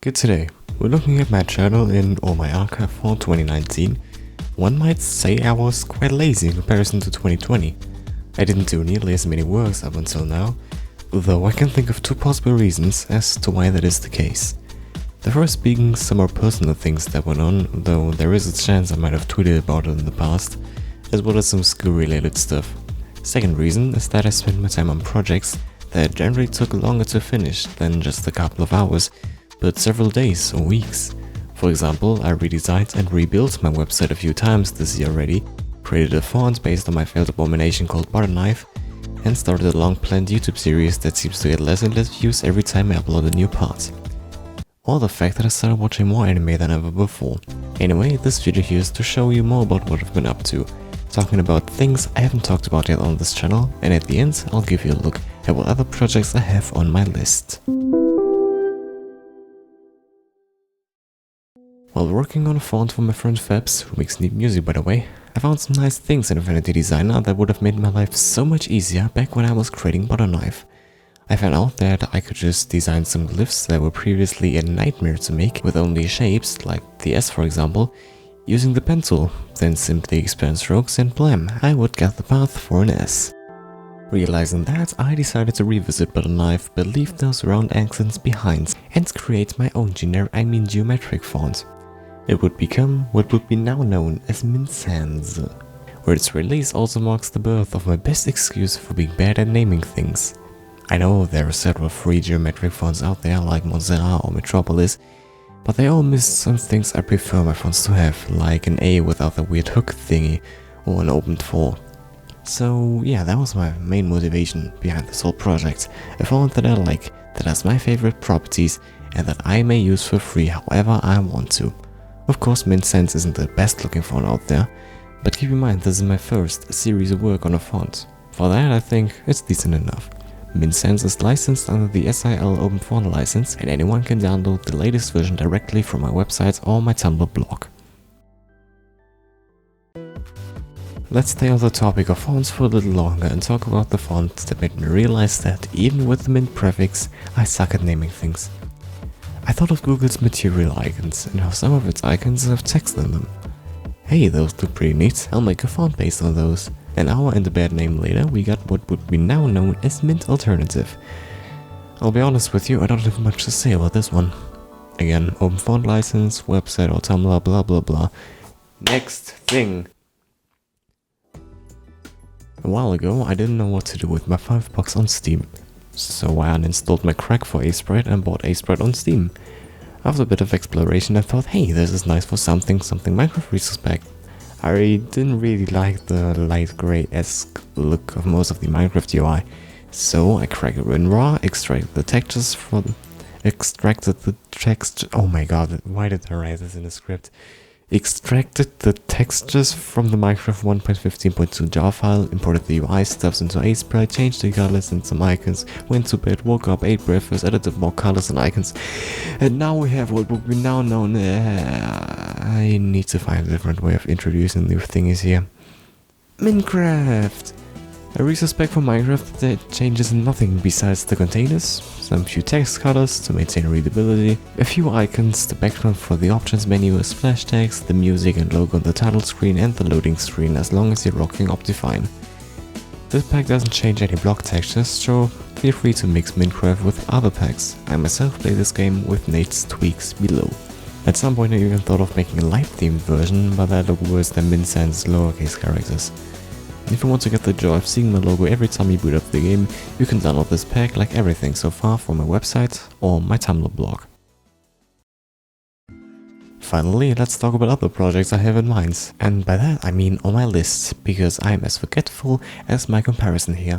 Good today. We're looking at my channel or my archive for 2019. One might say I was quite lazy in comparison to 2020. I didn't do nearly as many works up until now, though I can think of two possible reasons as to why that is the case. The first being some more personal things that went on, though there is a chance I might have tweeted about it in the past, as well as some school related stuff. Second reason is that I spent my time on projects that generally took longer to finish than just a couple of hours, but several days or weeks. For example, I redesigned and rebuilt my website a few times this year already, created a font based on my failed abomination called Butter Knife, and started a long-planned YouTube series that seems to get less and less views every time I upload a new part. Or the fact that I started watching more anime than ever before. Anyway, this video here is to show you more about what I've been up to, talking about things I haven't talked about yet on this channel, and at the end I'll give you a look at what other projects I have on my list. While working on a font for my friend Fabs, who makes neat music by the way, I found some nice things in Affinity Designer that would have made my life so much easier back when I was creating Butter Knife. I found out that I could just design some glyphs that were previously a nightmare to make with only shapes, like the S for example, using the pen tool, then simply expand strokes and blam, I would get the path for an S. Realizing that, I decided to revisit Butter Knife but leave those round accents behind and create my own geometric font. It would become what would be now known as Min Sans, where its release also marks the birth of my best excuse for being bad at naming things. I know there are several free geometric fonts out there like Montserrat or Metropolis, but they all miss some things I prefer my fonts to have, like an A without the weird hook thingy or an opened font. So yeah, that was my main motivation behind this whole project, a font that I like, that has my favorite properties and that I may use for free however I want to. Of course, Min Sans isn't the best looking font out there, but keep in mind this is my first series of work on a font. For that I think it's decent enough. Min Sans is licensed under the SIL Open Font license and anyone can download the latest version directly from my website or my Tumblr blog. Let's stay on the topic of fonts for a little longer and talk about the font that made me realize that even with the Mint prefix, I suck at naming things. I thought of Google's material icons and how some of its icons have text in them. Hey, those look pretty neat, I'll make a font based on those. An hour and a bad name later, we got what would be now known as Mint Alternative. I'll be honest with you, I don't have much to say about this one. Again, open font license, website or Tumblr, blah blah blah. Next thing. A while ago, I didn't know what to do with my 5 bucks on Steam. So I uninstalled my crack for Asprite and bought Asprite on Steam. After a bit of exploration I thought, hey, this is nice for something Minecraft retrospect. I didn't really like the light grey-esque look of most of the Minecraft UI, so I cracked it in raw, extracted the textures oh my god, why did I write this in the script? Extracted the textures from the Minecraft 1.15.2 jar file, imported the UI stuffs into Asprite, changed the colors and some icons, went to bed, woke up, ate breakfast, edited more colors and icons, and now we have what would be now known. I need to find a different way of introducing new thingies here. Minecraft! A retrospect for Minecraft that changes nothing besides the containers, some few text colors to maintain readability, a few icons, the background for the options menu with splash text, the music and logo on the title screen and the loading screen as long as you're rocking Optifine. This pack doesn't change any block textures, so feel free to mix Minecraft with other packs. I myself play this game with Nate's tweaks below. At some point I even thought of making a light-themed version, but that looked worse than Min Sans lowercase characters. If you want to get the joy of seeing my logo every time you boot up the game, you can download this pack like everything so far from my website or my Tumblr blog. Finally, let's talk about other projects I have in mind, and by that I mean on my list, because I am as forgetful as my comparison here.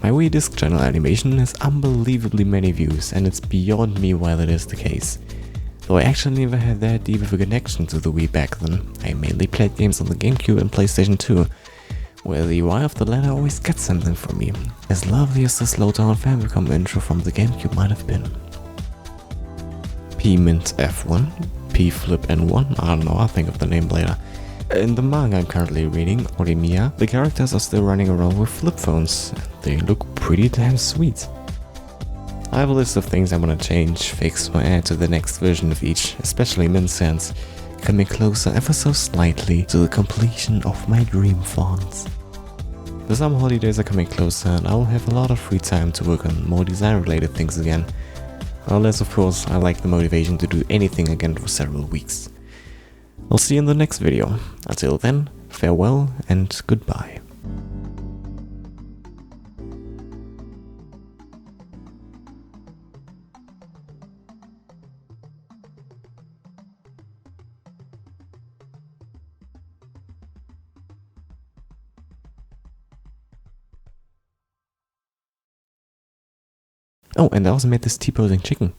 My Wii Disc channel animation has unbelievably many views, and it's beyond me why that is the case. Though I actually never had that deep of a connection to the Wii back then, I mainly played games on the GameCube and PlayStation 2, where the UI of the latter always gets something from me, as lovely as the slow-down Famicom intro from the GameCube might have been. P-Mint F1, P-Flip N1, I don't know, I'll think of the name later. In the manga I'm currently reading, Orimiya, the characters are still running around with flip phones, and they look pretty damn sweet. I have a list of things I want to change, fix, or add to the next version of each, especially Mint Sans, coming closer ever so slightly to the completion of my dream fonts. The summer holidays are coming closer and I will have a lot of free time to work on more design related things again. Unless of course I lack the motivation to do anything again for several weeks. I'll see you in the next video. Until then, farewell and goodbye. Oh, and I also made this T-posing chicken.